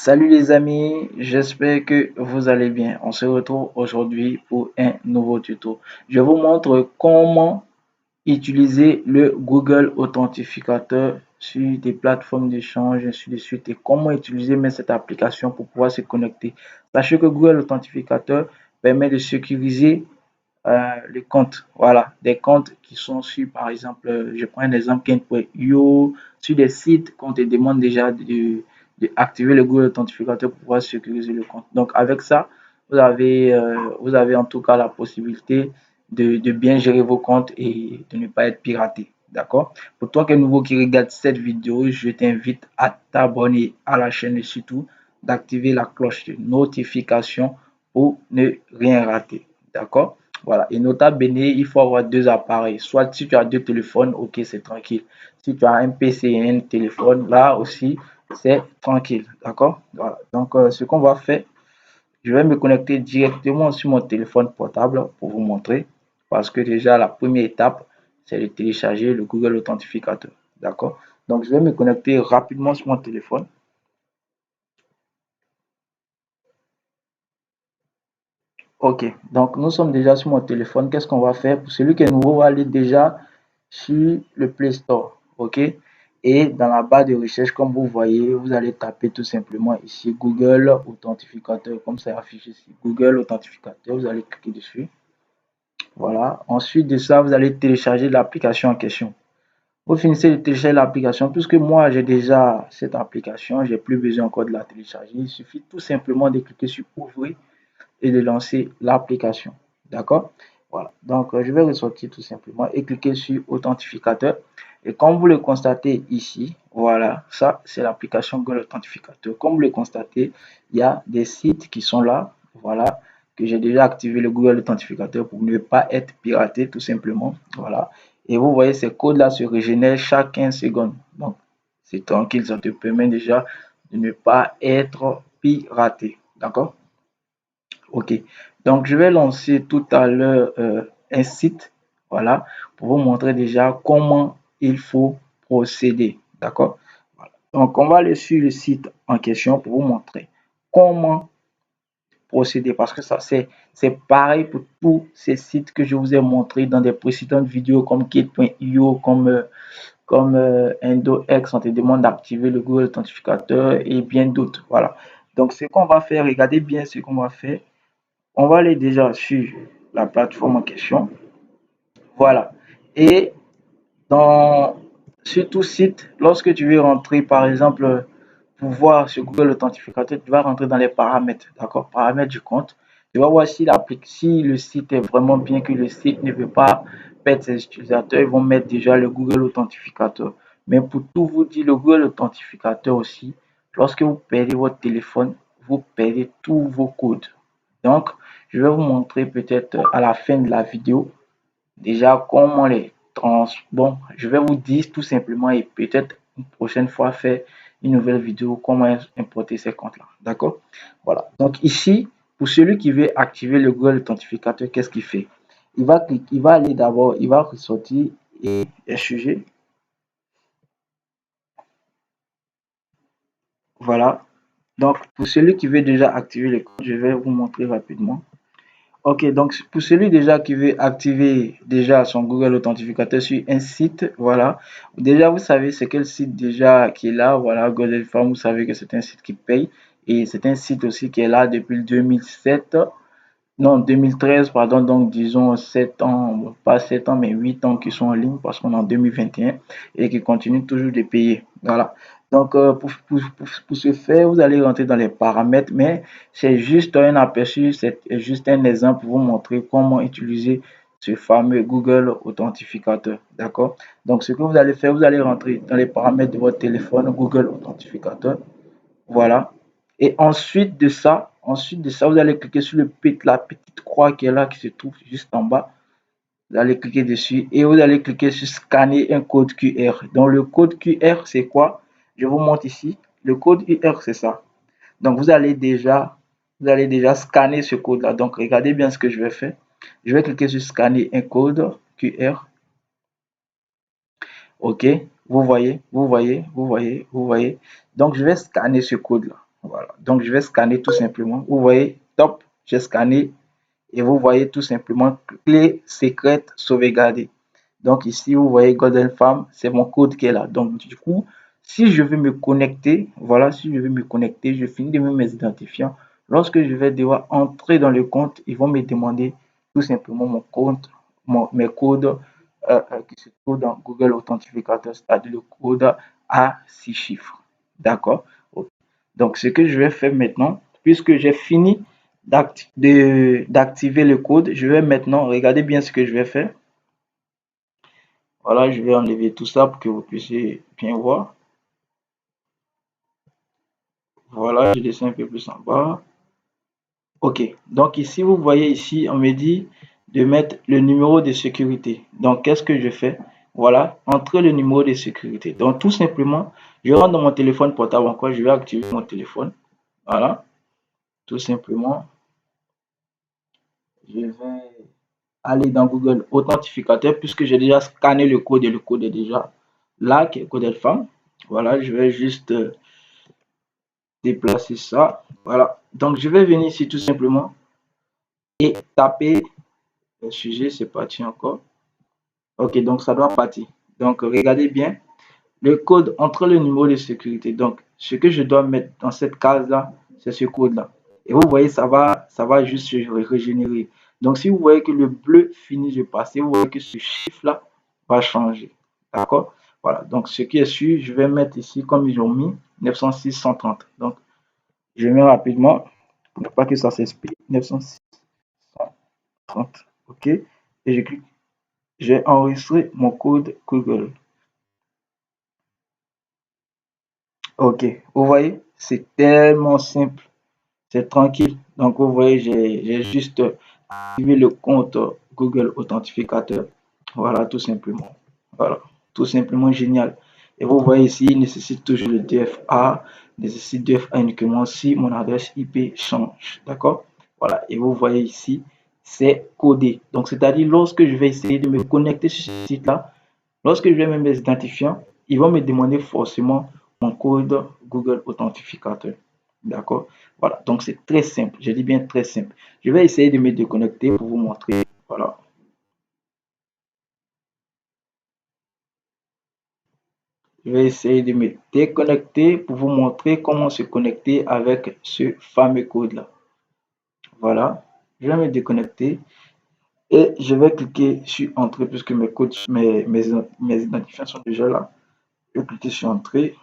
Salut les amis, j'espère que vous allez bien. On se retrouve aujourd'hui pour un nouveau tuto. Je vous montre comment utiliser le Google Authentificateur sur des plateformes d'échange, ainsi de suite, et comment utiliser même cette application pour pouvoir se connecter. Sachez que Google Authentificateur permet de sécuriser les comptes. Voilà, des comptes qui sont sur, par exemple, je prends un exemple, Kent.io, sur des sites qu'on te demande déjà de activer le Google Authentificateur pour pouvoir sécuriser le compte. Donc, avec ça, vous avez en tout cas la possibilité de bien gérer vos comptes et de ne pas être piraté. D'accord? Pour toi qui es nouveau qui regarde cette vidéo, je t'invite à t'abonner à la chaîne et surtout d'activer la cloche de notification pour ne rien rater. D'accord? Voilà. Et nota bene, il faut avoir deux appareils. Soit si tu as deux téléphones, ok, c'est tranquille. Si tu as un PC et un téléphone, là aussi, c'est tranquille. D'accord? Voilà. Donc, ce qu'on va faire, je vais me connecter directement sur mon téléphone portable pour vous montrer. Parce que déjà, la première étape, c'est de télécharger le Google Authentificateur. D'accord? Donc, je vais me connecter rapidement sur mon téléphone. Ok, donc nous sommes déjà sur mon téléphone. Qu'est-ce qu'on va faire? Pour celui qui est nouveau, on va aller déjà sur le Play Store. Ok, et dans la barre de recherche, comme vous voyez, vous allez taper tout simplement ici Google Authentificateur, comme c'est affiché ici. Google Authentificateur, vous allez cliquer dessus. Voilà, ensuite de ça, vous allez télécharger l'application en question. Vous finissez de télécharger l'application, puisque moi j'ai déjà cette application, j'ai plus besoin encore de la télécharger. Il suffit tout simplement de cliquer sur Ouvrir et de lancer l'application. D'accord? Voilà. Donc, je vais ressortir tout simplement et cliquer sur Authentificateur. Et comme vous le constatez ici, voilà, ça, c'est l'application Google Authentificateur. Comme vous le constatez, il y a des sites qui sont là. Voilà, que j'ai déjà activé le Google Authentificateur pour ne pas être piraté, tout simplement. Voilà. Et vous voyez, ces codes-là se régénèrent chaque 15 secondes. Donc, c'est tranquille, ça te permet déjà de ne pas être piraté. D'accord? Ok, donc je vais lancer tout à l'heure un site, voilà, pour vous montrer déjà comment il faut procéder, d'accord? Voilà. Donc on va aller sur le site en question pour vous montrer comment procéder, parce que ça c'est pareil pour tous ces sites que je vous ai montré dans des précédentes vidéos comme Kit.io, comme EndoX, on te demande d'activer le Google Authentificateur et bien d'autres, voilà. Donc ce qu'on va faire, regardez bien ce qu'on va faire. On va aller déjà sur la plateforme en question. Voilà. Et dans sur tout site, lorsque tu veux rentrer, par exemple, pour voir sur Google Authentificateur, tu vas rentrer dans les paramètres, d'accord? Paramètres du compte. Tu vas voir si le site est vraiment bien, que le site ne veut pas perdre ses utilisateurs, ils vont mettre déjà le Google Authentificateur. Mais pour tout vous dire, le Google Authentificateur aussi, lorsque vous perdez votre téléphone, vous perdez tous vos codes. Donc, je vais vous montrer peut-être à la fin de la vidéo déjà comment les trans... Bon, je vais vous dire tout simplement et peut-être une prochaine fois faire une nouvelle vidéo comment importer ces comptes-là. D'accord? Voilà. Donc ici, pour celui qui veut activer le Google Authentificateur, qu'est-ce qu'il fait? Il va cliquer, il va aller d'abord, il va ressortir et sujet. Voilà. Donc, pour celui qui veut déjà activer le compte, je vais vous montrer rapidement. Ok, donc pour celui déjà qui veut activer déjà son Google Authentificateur sur un site, voilà. Déjà, vous savez c'est quel site déjà qui est là, voilà, Golden Farm, vous savez que c'est un site qui paye et c'est un site aussi qui est là depuis le 2007, non 2013, pardon, donc disons 7 ans, pas 7 ans, mais 8 ans qui sont en ligne parce qu'on est en 2021 et qui continuent toujours de payer. Voilà. Donc, pour ce faire, vous allez rentrer dans les paramètres, mais c'est juste un aperçu, c'est juste un exemple pour vous montrer comment utiliser ce fameux Google Authentificateur. D'accord? Donc, ce que vous allez faire, vous allez rentrer dans les paramètres de votre téléphone Google Authentificateur. Voilà. Et ensuite de ça, vous allez cliquer sur la petite croix qui est là, qui se trouve juste en bas. Vous allez cliquer dessus et vous allez cliquer sur scanner un code QR. Donc le code QR, c'est quoi? Je vous montre ici. Le code QR, c'est ça. Donc vous allez déjà scanner ce code-là. Donc regardez bien ce que je vais faire. Je vais cliquer sur scanner un code QR. Ok, vous voyez. Donc je vais scanner ce code-là. Voilà. Donc, je vais scanner tout simplement. Vous voyez, top, j'ai scanné et vous voyez tout simplement clé secrète sauvegardée. Donc, ici, vous voyez Golden Farm, c'est mon code qui est là. Donc, du coup, si je veux me connecter, voilà, si je veux me connecter, je finis de mettre mes identifiants. Lorsque je vais devoir entrer dans le compte, ils vont me demander tout simplement mon compte, mes codes qui se trouvent dans Google Authentificator, c'est-à-dire le code à 6 chiffres. D'accord? Donc, ce que je vais faire maintenant, puisque j'ai fini d'activer le code, je vais maintenant, regarder bien ce que je vais faire. Voilà, je vais enlever tout ça pour que vous puissiez bien voir. Voilà, je descends un peu plus en bas. OK. Donc ici, vous voyez ici, on me dit de mettre le numéro de sécurité. Donc, qu'est-ce que je fais? Voilà, entrer le numéro de sécurité. Donc, tout simplement, je rentre dans mon téléphone portable encore, je vais activer mon téléphone. Voilà, tout simplement, je vais aller dans Google Authentificateur puisque j'ai déjà scanné le code et le code est déjà là, qui est le code Alpha. Voilà, je vais juste déplacer ça. Voilà. Donc, je vais venir ici tout simplement et taper le sujet. C'est parti encore. OK, donc ça doit partir. Donc, regardez bien le code entre le numéro de sécurité. Donc, ce que je dois mettre dans cette case-là, c'est ce code-là. Et vous voyez, ça va juste se régénérer. Donc, si vous voyez que le bleu finit de passer, vous voyez que ce chiffre-là va changer. D'accord? Voilà. Donc, ce qui est sûr, je vais mettre ici, comme ils ont mis, 906 130. Donc, je mets rapidement, pour ne pas que ça s'explique, 906 130. OK? Et je clique. J'ai enregistré mon code Google. OK. Vous voyez, c'est tellement simple. C'est tranquille. Donc, vous voyez, j'ai juste activé le compte Google Authentificateur. Voilà, tout simplement. Voilà, tout simplement génial. Et vous voyez ici, il nécessite toujours le DFA, nécessite DFA uniquement si mon adresse IP change. D'accord? Voilà, et vous voyez ici, c'est codé. Donc, c'est-à-dire, lorsque je vais essayer de me connecter sur ce site-là, lorsque je vais mettre mes identifiants, ils vont me demander forcément mon code Google Authentificateur. D'accord? Voilà, donc c'est très simple. Je dis bien très simple. Je vais essayer de me déconnecter pour vous montrer. Voilà. Je vais essayer de me déconnecter pour vous montrer comment se connecter avec ce fameux code-là. Voilà. Je vais me déconnecter et je vais cliquer sur Entrée puisque mes codes, mes identifiants sont déjà là. Je vais cliquer sur Entrée.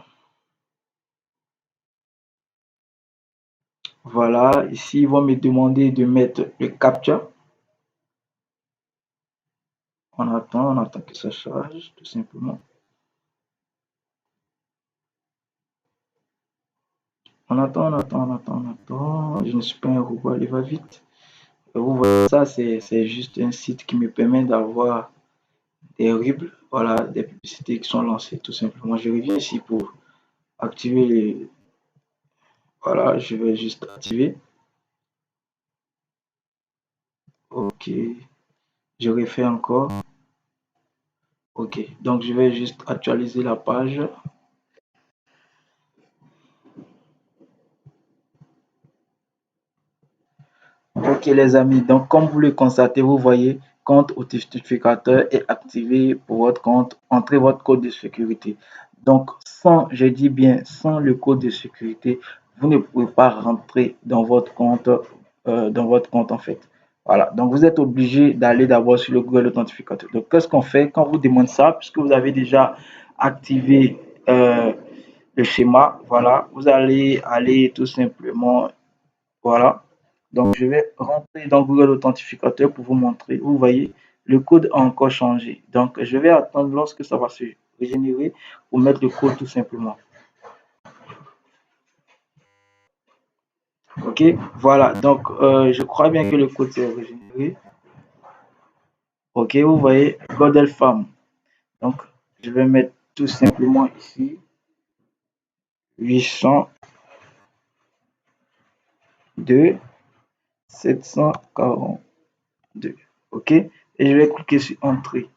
Voilà. Ici, ils vont me demander de mettre le CAPTCHA. On attend que ça charge, tout simplement. On attend. Je ne suis pas un robot, allez, va vite. Vous voyez, ça, c'est juste un site qui me permet d'avoir des RIB, voilà, des publicités qui sont lancées, tout simplement. Je reviens ici pour activer les. Voilà, je vais juste activer. OK. Je refais encore. OK. Donc, je vais juste actualiser la page. OK les amis, donc comme vous le constatez, vous voyez, compte authentificateur est activé pour votre compte. Entrez votre code de sécurité. Donc sans, je dis bien, sans le code de sécurité, vous ne pouvez pas rentrer dans votre compte en fait. Voilà, donc vous êtes obligé d'aller d'abord sur le Google Authentificateur. Donc qu'est-ce qu'on fait quand vous demande ça, puisque vous avez déjà activé le schéma, voilà, vous allez aller tout simplement, voilà. Donc, je vais rentrer dans Google Authentificateur pour vous montrer. Vous voyez, le code a encore changé. Donc, je vais attendre lorsque ça va se régénérer pour mettre le code tout simplement. OK, voilà. Donc, je crois bien que le code s'est régénéré. OK, vous voyez, Godel Farm. Donc, je vais mettre tout simplement ici 802 742. OK, et je vais cliquer sur Entrée.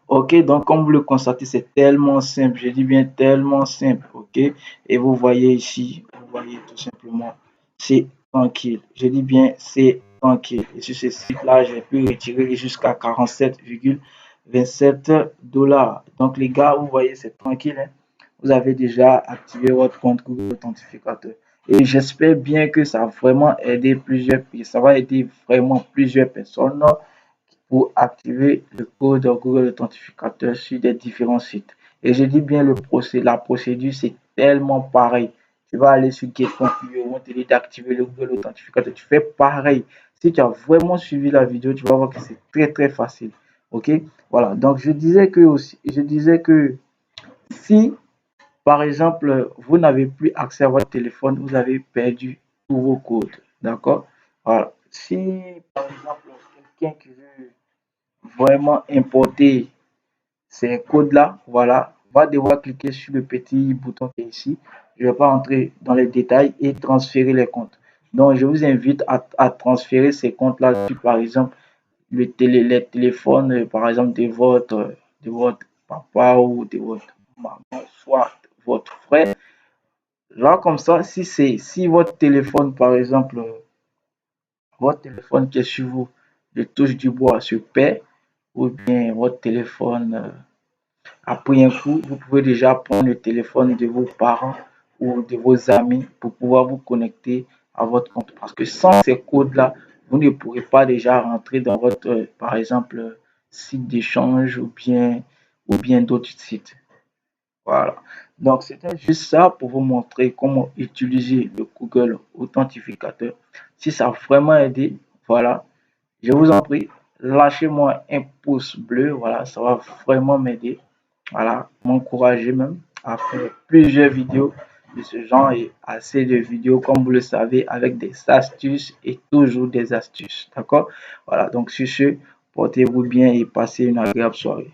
Ok, donc comme vous le constatez, c'est tellement simple. Je dis bien tellement simple. Ok, et vous voyez ici, vous voyez tout simplement, c'est tranquille. Je dis bien, c'est tranquille. Et sur ce site-là, j'ai pu retirer jusqu'à 47,27 $. Donc les gars, vous voyez, c'est tranquille, hein. Vous avez déjà activé votre compte Google Authentificateur. Et j'espère bien que ça a vraiment aidé ça va aider vraiment plusieurs personnes pour activer le code Google Authentificateur sur des différents sites. Et je dis bien la procédure, c'est tellement pareil. Tu vas aller sur GetConfig, on te dit d'activer le Google Authentificateur. Tu fais pareil. Si tu as vraiment suivi la vidéo, tu vas voir que c'est très très facile. Ok, voilà. Donc je disais que si par exemple vous n'avez plus accès à votre téléphone, vous avez perdu tous vos codes. D'accord? Voilà. Si par exemple quelqu'un qui veut vraiment importer ces codes-là, voilà, va devoir cliquer sur le petit bouton qui est ici. Je ne vais pas entrer dans les détails et transférer les comptes. Donc, je vous invite à transférer ces comptes-là sur, par exemple, les téléphones, par exemple, de votre papa ou de votre maman, soit votre frère. Là, comme ça, si votre téléphone, par exemple, votre téléphone qui est sur vous, je touche du bois, se perd, ou bien votre téléphone après un coup, vous pouvez déjà prendre le téléphone de vos parents ou de vos amis pour pouvoir vous connecter à votre compte. Parce que sans ces codes-là, vous ne pourrez pas déjà rentrer dans votre, par exemple, site d'échange ou bien d'autres sites. Voilà. Donc, c'était juste ça pour vous montrer comment utiliser le Google Authentificateur. Si ça a vraiment aidé, voilà, je vous en prie, lâchez-moi un pouce bleu. Voilà, ça va vraiment m'aider. Voilà, m'encourager même à faire plusieurs vidéos de ce genre et assez de vidéos, comme vous le savez, avec des astuces et toujours des astuces. D'accord? Voilà, donc sur ce, portez-vous bien et passez une agréable soirée.